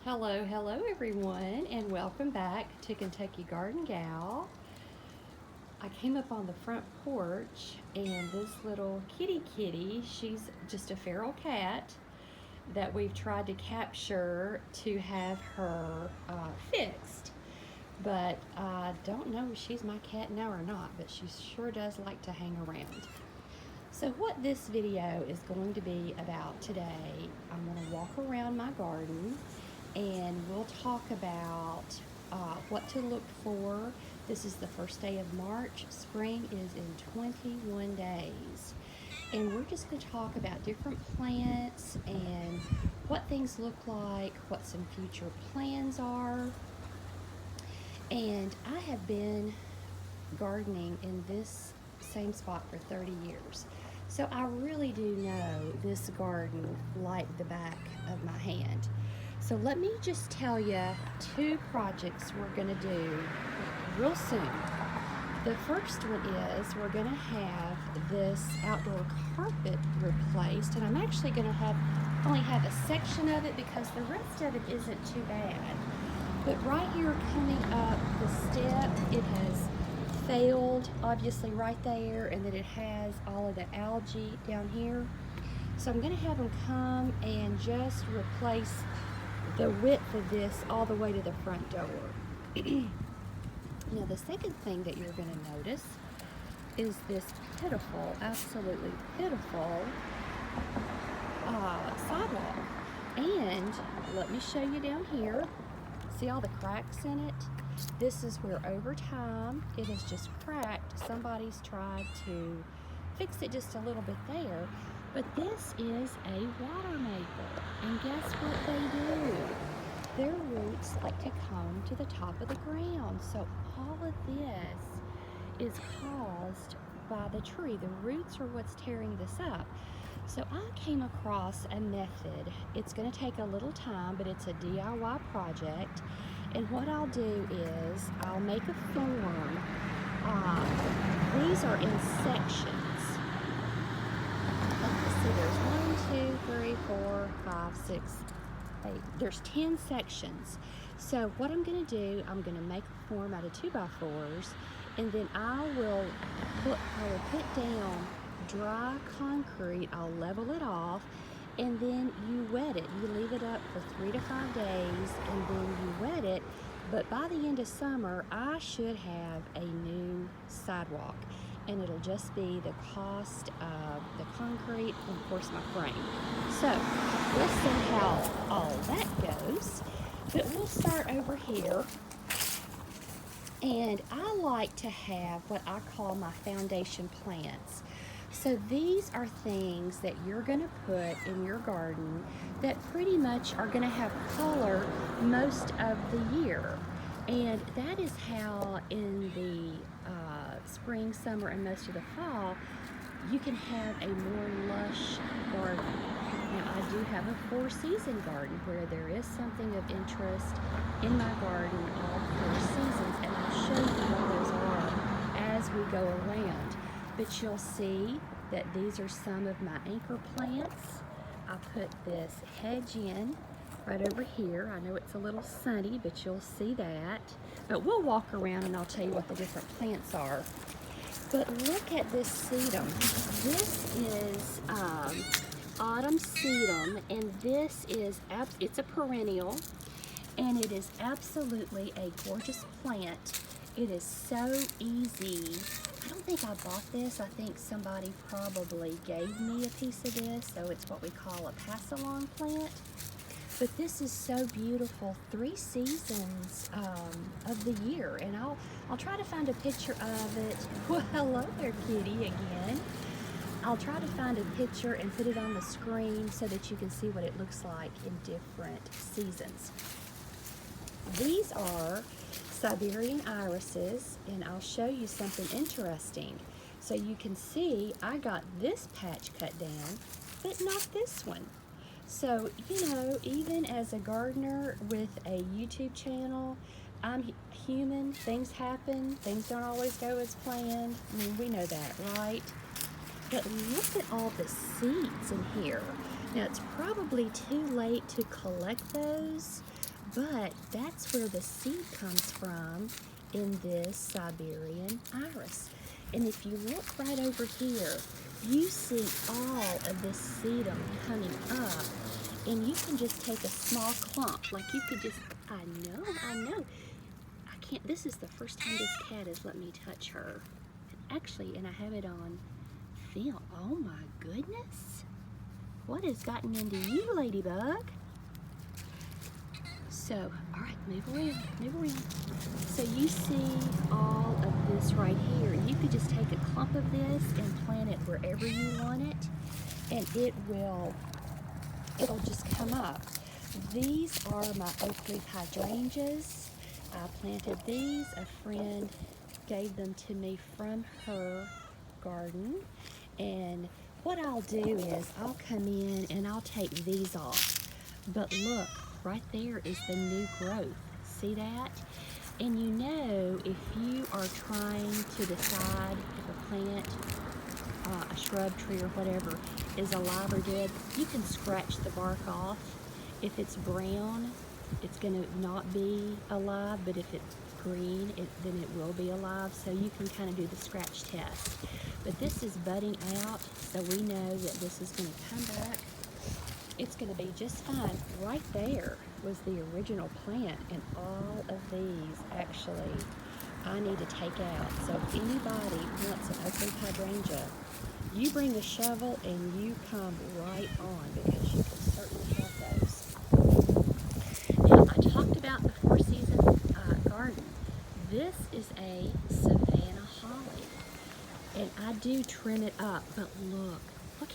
Hello everyone, and welcome back to Kentucky Garden Gal. I came up on the front porch, and this little kitty, she's just a feral cat that we've tried to capture to have her fixed. But I don't know if she's my cat now or not, but she sure does like to hang around. So what this video is going to be about today, I'm going to walk around my garden and we'll talk about what to look for. This is the first day of March. Spring is in 21 days. And we're just going to talk about different plants and what things look like, what some future plans are. And I have been gardening in this same spot for 30 years. So I really do know this garden like the back of my hand. So let me just tell you two projects we're going to do real soon. The first one is we're going to have this outdoor carpet replaced, and I'm actually going to only have a section of it because the rest of it isn't too bad. But right here coming up the step, it has failed obviously right there, and then it has all of the algae down here. So I'm going to have them come and just replace the width of this all the way to the front door. Now the second thing that you're going to notice is this pitiful, absolutely pitiful sidewalk. And let me show you down here. See all the cracks in it? This is where over time it has just cracked. Somebody's tried to fix it just a little bit there. But this is a water maple. And guess what they do? Their roots like to come to the top of the ground. So all of this is caused by the tree. The roots are what's tearing this up. So I came across a method. It's going to take a little time, but it's a DIY project. And what I'll do is I'll make a form. These are in sections. Let's see, there's 1, 2, 3, 4, 5, 6, 8. There's 10 sections. So what I'm going to do, I'm going to make a form out of 2x4s, and then I will put down dry concrete. I'll level it off, and then you wet it. You leave it up for 3 to 5 days, and then you wet it. But by the end of summer, I should have a new sidewalk, and it'll just be the cost of the concrete and of course my frame. So let's see how all that goes. But we'll start over here. And I like to have what I call my foundation plants. So these are things that you're going to put in your garden that pretty much are going to have color most of the year. And that is how in the spring, summer, and most of the fall, you can have a more lush garden. Now I do have a 4-season garden where there is something of interest in my garden all 4 seasons, and I'll show you what those are as we go around. But you'll see that these are some of my anchor plants. I put this hedge in right over here. I know it's a little sunny, but you'll see that. But we'll walk around and I'll tell you what the different plants are. But look at this sedum. This is autumn sedum, and this is, it's a perennial, and it is absolutely a gorgeous plant. It is so easy. I don't think I bought this. I think somebody probably gave me a piece of this, so it's what we call a pass-along plant. But this is so beautiful. 3 seasons of the year, and I'll try to find a picture of it. Well, hello there, kitty, again. I'll try to find a picture and put it on the screen so that you can see what it looks like in different seasons. These are Siberian irises, and I'll show you something interesting. So you can see I got this patch cut down, but not this one. So, you know, even as a gardener with a YouTube channel, I'm human, things happen, things don't always go as planned. I mean, we know that, right? But look at all the seeds in here. Now, it's probably too late to collect those, But that's where the seed comes from in this Siberian iris. And if you look right over here, you see all of this sedum coming up, and you can just take a small clump, like you could just, I know, I can't, this is the first time this cat has let me touch her. Actually, and I have it on film. Oh my goodness. What has gotten into you, Ladybug? So, all right, move around. So you see all of this right here. You could just take a clump of this and plant it wherever you want it, and it'll just come up. These are my oak leaf hydrangeas. I planted these. A friend gave them to me from her garden, and what I'll do is I'll come in and I'll take these off. But look, right there is the new growth. See that? And you know, if you are trying to decide if a plant, a shrub, tree, or whatever is alive or dead, you can scratch the bark off. If it's brown, it's going to not be alive, but if it's green, then it will be alive. So you can kind of do the scratch test. But this is budding out, so we know that this is going to come back. It's going to be just fine. Right there was the original plant, and all of these actually I need to take out. So if anybody wants an oak leaf hydrangea, you bring a shovel and you come right on, because you can certainly have those. Now, I talked about the four-season garden. This is a Savannah holly, and I do trim it up, but look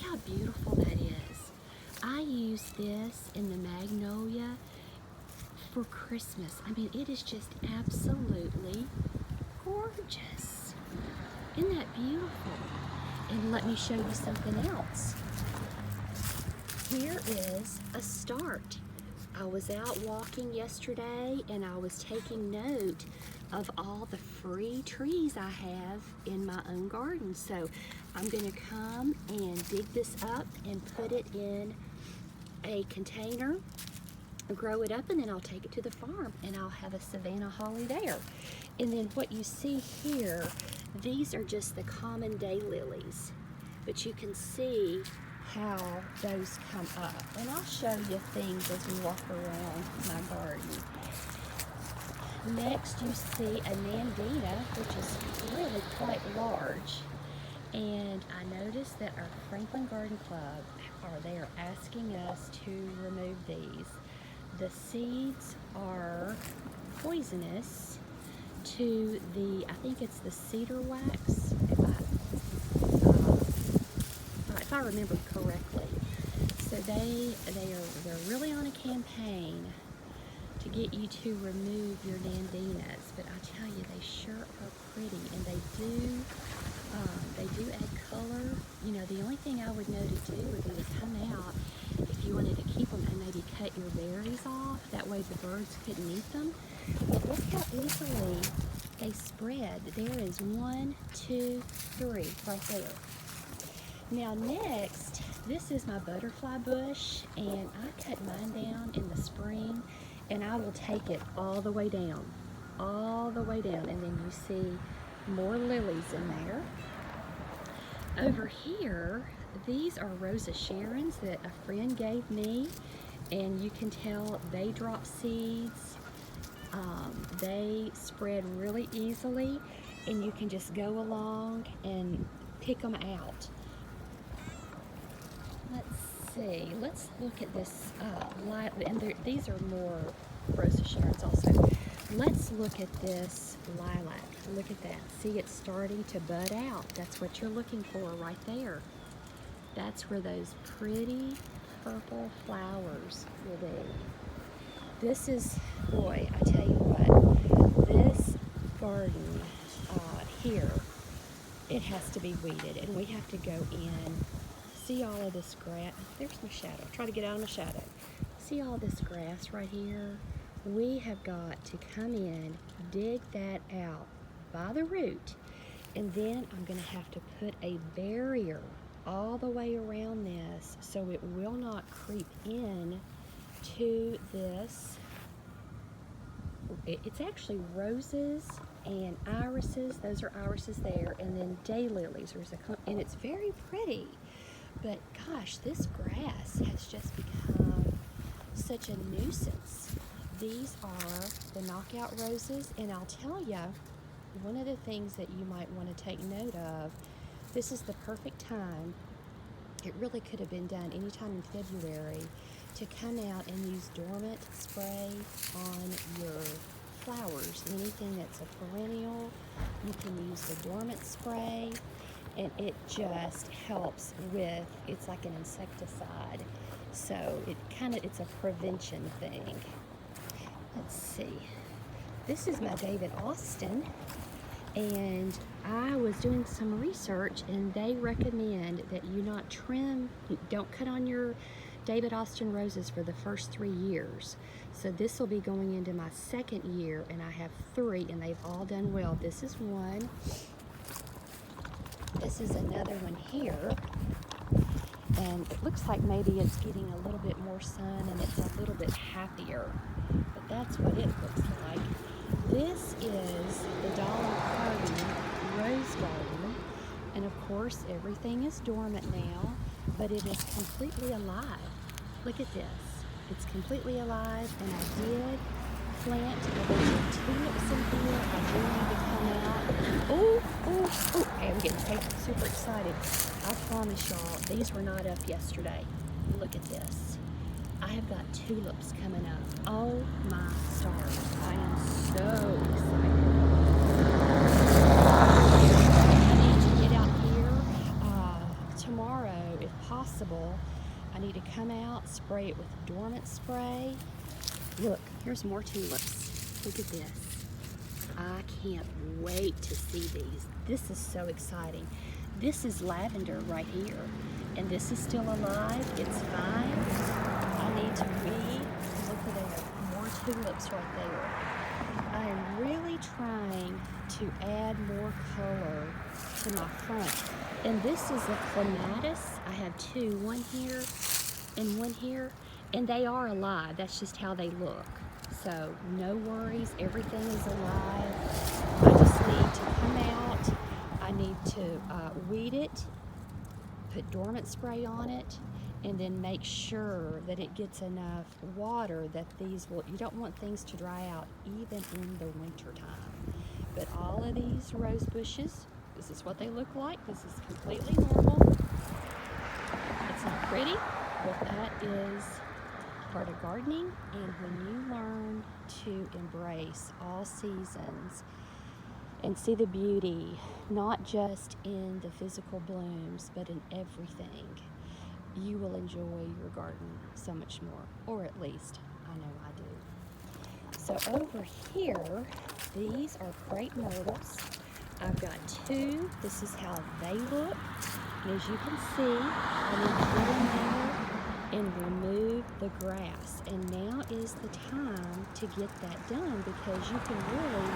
how beautiful that is. I use this in the magnolia for Christmas. I mean, it is just absolutely gorgeous. Isn't that beautiful? And let me show you something else. Here is a start. I was out walking yesterday and I was taking note of all the free trees I have in my own garden. So I'm going to come and dig this up and put it in a container, grow it up, and then I'll take it to the farm and I'll have a Savannah holly there. And then what you see here, these are just the common daylilies, but you can see how those come up. And I'll show you things as we walk around my garden. Next you see a Nandina, which is really quite large. And I noticed that our Franklin Garden Club they are asking us to remove these. The seeds are poisonous to the, I think it's the cedar wax, if I remember correctly. So they're really on a campaign to get you to remove your Nandinas, but I tell you, they sure are pretty, and they do add color. You know, the only thing I would know to do would be to come out, if you wanted to keep them, and maybe cut your berries off. That way the birds couldn't eat them. But look how easily they spread. There is 1, 2, 3 right there. Now next, this is my butterfly bush, and I cut mine down in the spring, and I will take it all the way down, and then you see more lilies in there. Over here, these are Rosa Sharons that a friend gave me, and you can tell they drop seeds. They spread really easily, and you can just go along and pick them out. Let's see, let's look at this and these are more Rosa Sharons also. Let's look at this lilac. Look at that. See, it's starting to bud out. That's what you're looking for right there. That's where those pretty purple flowers will be. This is, boy, I tell you what, this garden here, it has to be weeded, and we have to go in. See all of this grass? There's my shadow. Try to get out of my shadow. See all this grass right here? We have got to come in, dig that out by the root, and then I'm going to have to put a barrier all the way around this so it will not creep in to this it's actually roses and irises. Those are irises there, and then daylilies. And it's very pretty. But gosh, this grass has just become such a nuisance. These are the knockout roses, and I'll tell you, one of the things that you might want to take note of, this is the perfect time. It really could have been done anytime in February to come out and use dormant spray on your flowers. Anything that's a perennial, you can use the dormant spray, and it just helps with, it's like an insecticide. So it's a prevention thing. Let's see. This is my David Austin, and I was doing some research, and they recommend that you don't cut on your David Austin roses for the first 3 years. So this will be going into my second year, and I have 3, and they've all done well. This is one. This is another one here. And it looks like maybe it's getting a little bit more sun and it's a little bit happier. But that's what it looks like. This is the Dolly Parton Rose Garden. And of course, everything is dormant now, but it is completely alive. Look at this. It's completely alive, and I did plant a bunch of tulips in here. I do need to come out. Oh, I'm getting super excited. I promise y'all, these were not up yesterday. Look at this. I have got tulips coming up. Oh my stars. I am so excited. I need to get out here tomorrow, if possible. I need to come out, spray it with dormant spray. Look, here's more tulips. Look at this. I can't wait to see these. This is so exciting. This is lavender right here, and this is still alive. It's fine. I need to look at there, more tulips right there. I am really trying to add more color to my front. And this is a clematis. I have 2, one here and one here, and they are alive. That's just how they look. So no worries, everything is alive. I just need to come out. I need to weed it, put dormant spray on it, and then make sure that it gets enough water that you don't want things to dry out even in the winter time. But all of these rose bushes, this is what they look like. This is completely normal. It's not pretty, but that is part of gardening. And when you learn to embrace all seasons and see the beauty, not just in the physical blooms, but in everything, you will enjoy your garden so much more, or at least I know I do. So over here, these are crepe myrtles. I've got 2. This is how they look. And as you can see, I need to get in there and remove the grass. And now is the time to get that done, because you can really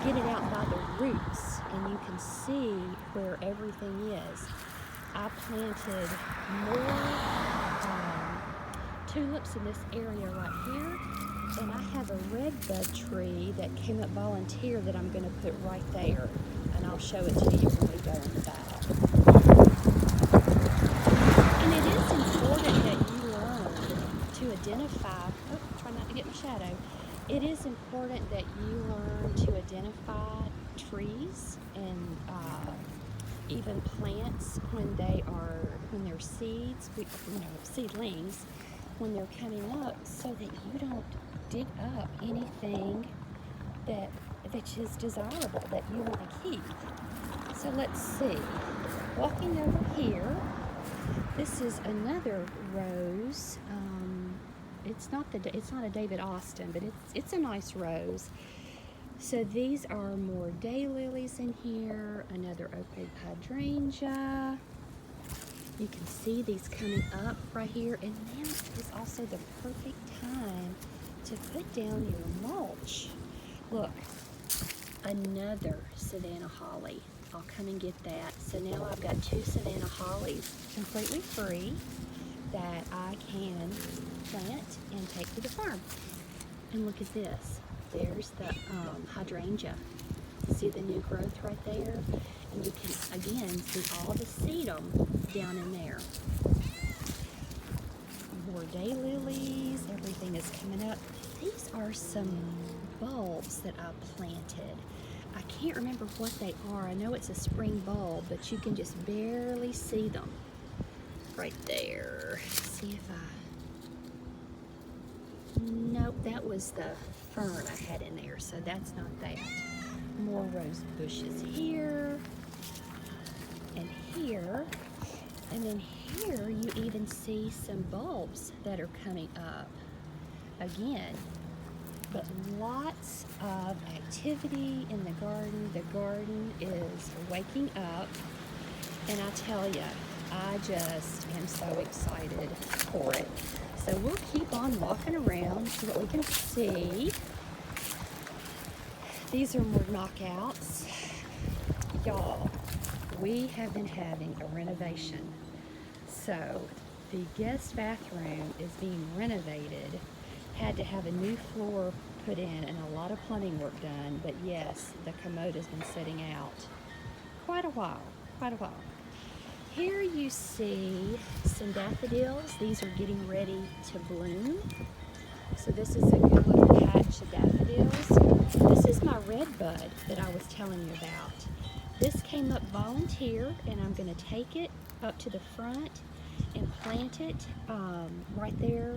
get it out by the roots, and you can see where everything is. I planted more tulips in this area right here, and I have a redbud tree that came up volunteer that I'm going to put right there, and I'll show it to you when we go in the back. And it is important that you learn to identify, try not to get my shadow. It is important that you learn to identify trees and even plants when they're seeds, seedlings, when they're coming up, so that you don't dig up anything that is desirable that you want to keep. So let's see. Walking over here, this is another rose. It's not a David Austin, but it's a nice rose. So these are more daylilies in here, another opaque hydrangea. You can see these coming up right here, and now is also the perfect time to put down your mulch. Look, another Savannah holly. I'll come and get that. So now I've got 2 Savannah hollies completely free that I can plant and take to the farm. And look at this. there's the hydrangea. See the new growth right there? And you can, again, see all the sedum down in there. More daylilies, everything is coming up. These are some bulbs that I planted. I can't remember what they are. I know it's a spring bulb, but you can just barely see them right there. See if nope, that was the fern I had in there, so that's not that. More rose bushes here and here, and then here you even see some bulbs that are coming up again. But lots of activity in the garden. The garden is waking up, and I tell you, I just am so excited for it. So we'll keep on walking around so that we can see. These are more knockouts. Y'all, we have been having a renovation. So the guest bathroom is being renovated. Had to have a new floor put in and a lot of plumbing work done, but yes, the commode has been sitting out quite a while. Here you see some daffodils. These are getting ready to bloom. So this is a good little patch of daffodils. This is my red bud that I was telling you about. This came up volunteer, and I'm going to take it up to the front and plant it right there.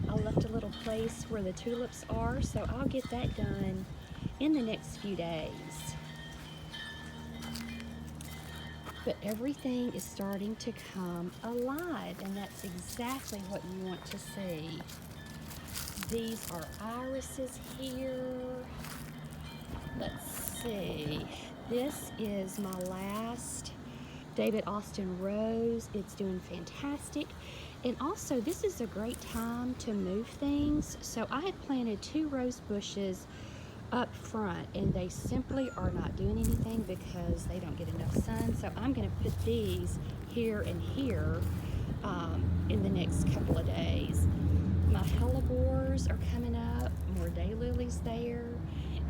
I left a little place where the tulips are, so I'll get that done in the next few days. But everything is starting to come alive, and that's exactly what you want to see. These are irises here. Let's see. This is my last David Austin rose. It's doing fantastic. And also, this is a great time to move things. So I had planted 2 rose bushes up front, and they simply are not doing anything because they don't get enough sun. So I'm going to put these here and here in the next couple of days. My hellebores are coming up, more daylilies there,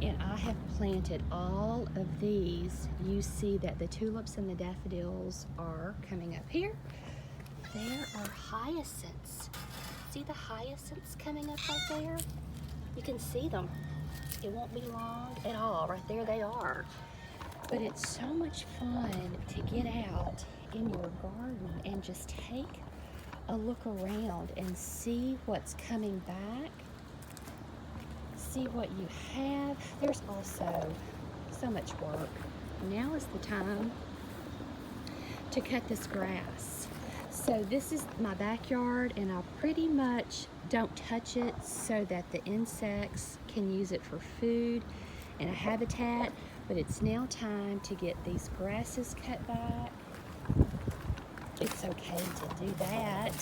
and I have planted all of these. You see that the tulips and the daffodils are coming up here. There are hyacinths. See the hyacinths coming up right there? You can see them. It won't be long at all. Right there they are. But it's so much fun to get out in your garden and just take a look around and see what's coming back. See what you have. There's also so much work. Now is the time to cut this grass. So this is my backyard, and I pretty much don't touch it so that the insects can use it for food and a habitat, but it's now time to get these grasses cut back. It's okay to do that.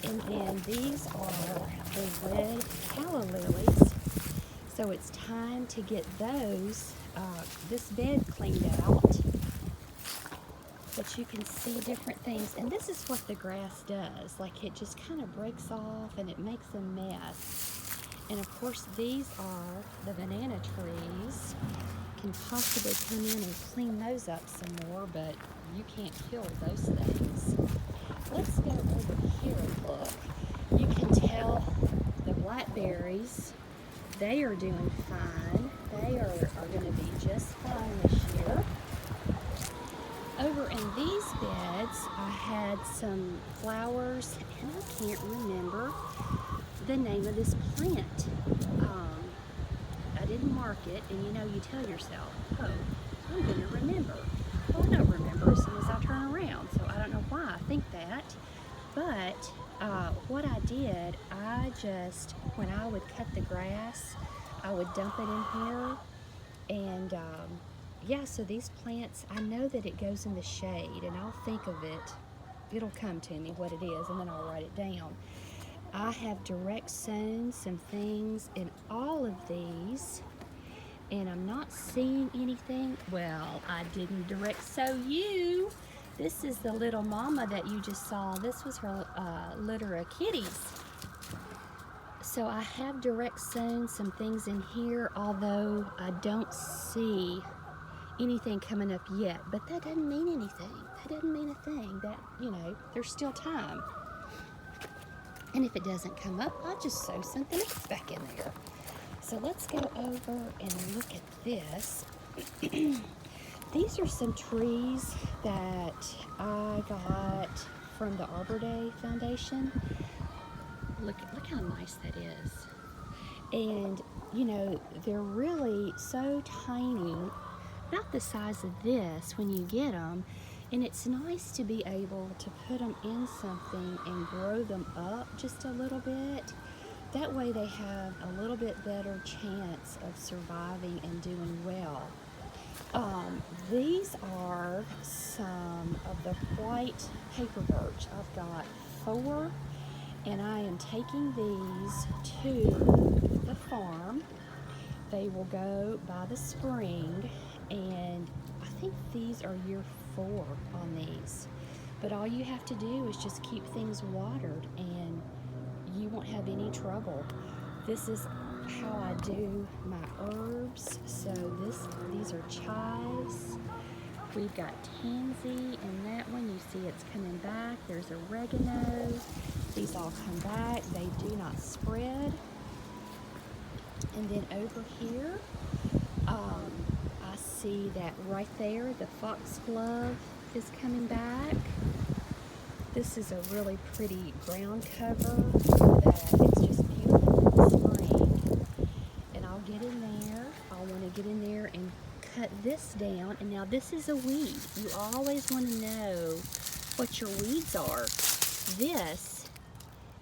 And then these are the red calla lilies. So it's time to get those, this bed cleaned out. But you can see different things. And this is what the grass does. Like, it just kind of breaks off and it makes a mess. And of course, these are the banana trees. Can possibly come in and clean those up some more, but you can't kill those things. Let's go over here and look. You can tell the blackberries, they are doing fine. They are going to be just fine this year. Over in these beds, I had some flowers, and I can't remember the name of this plant. I didn't mark it, and you know, you tell yourself, oh, I'm going to remember. Well, I don't remember as soon as I turn around, so I don't know why I think that. But what I did, I just, when I would cut the grass, I would dump it in here, and yeah, so these plants, I know that it goes in the shade, and I'll think of it. It'll come to me what it is, and then I'll write it down. I have direct sown some things in all of these, and I'm not seeing anything. Well, I didn't direct sow you. This is the little mama that you just saw. This was her litter of kitties. So I have direct sewn some things in here, although I don't see anything coming up yet, but that doesn't mean anything. That doesn't mean a thing. That, you know, there's still time. And if it doesn't come up, I'll just sew something else back in there. So let's go over and look at this. These are some trees that I got from the Arbor Day Foundation. Look how nice that is. And, you know, they're really so tiny, about the size of this when you get them. And it's nice to be able to put them in something and grow them up just a little bit. That way they have a little bit better chance of surviving and doing well. These are some of the white paper birch. I've got 4, and I am taking these to the farm. They will go by the spring, and I think these are year 4 on these. But all you have to do is just keep things watered, and you won't have any trouble. This is how I do my herbs. So these are chives. We've got tansy in that one. You see it's coming back. There's oregano. These all come back. They do not spread. And then over here, I see that right there, the foxglove is coming back. This is a really pretty ground cover that it's just beautiful in the spring. And I'll get in there. I'll want to get in there and cut this down. And now this is a weed. You always want to know what your weeds are. This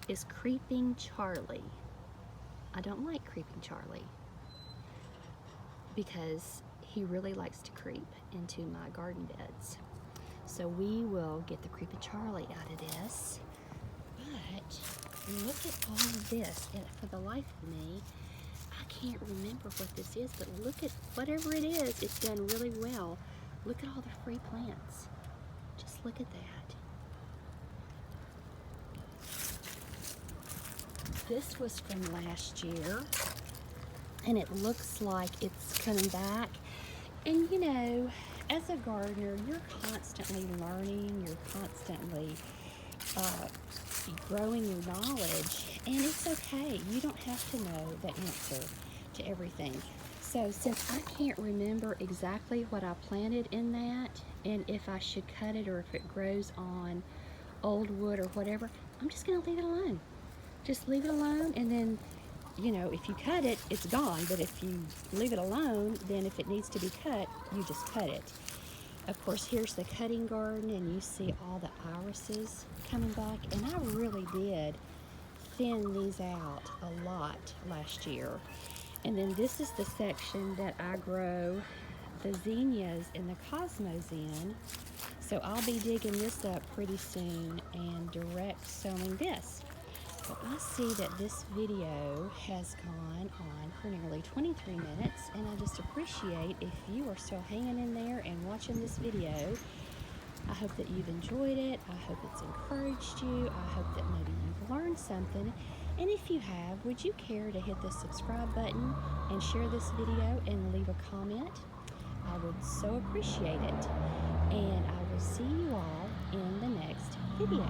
is Creeping Charlie. I don't like Creeping Charlie because he really likes to creep into my garden beds. So we will get the Creeping Charlie out of this. But look at all of this. And for the life of me, I can't remember what this is, but look at whatever it is. It's done really well. Look at all the free plants. Just look at that. This was from last year, and it looks like it's coming back. And you know, as a gardener, you're constantly learning, you're constantly growing your knowledge, and it's okay. You don't have to know the answer to everything. So since I can't remember exactly what I planted in that, and if I should cut it or if it grows on old wood or whatever, I'm just gonna leave it alone. Just leave it alone, and then, you know, if you cut it, it's gone. But if you leave it alone, then if it needs to be cut, you just cut it. Of course, here's the cutting garden, and you see all the irises coming back. And I really did thin these out a lot last year. And then this is the section that I grow the zinnias and the cosmos in. So I'll be digging this up pretty soon and direct sowing this. Well, I see that this video has gone on for nearly 23 minutes, and I just appreciate if you are still hanging in there and watching this video. I hope that you've enjoyed it. I hope it's encouraged you. I hope that maybe you've learned something. And if you have, would you care to hit the subscribe button and share this video and leave a comment? I would so appreciate it. And I will see you all in the next video.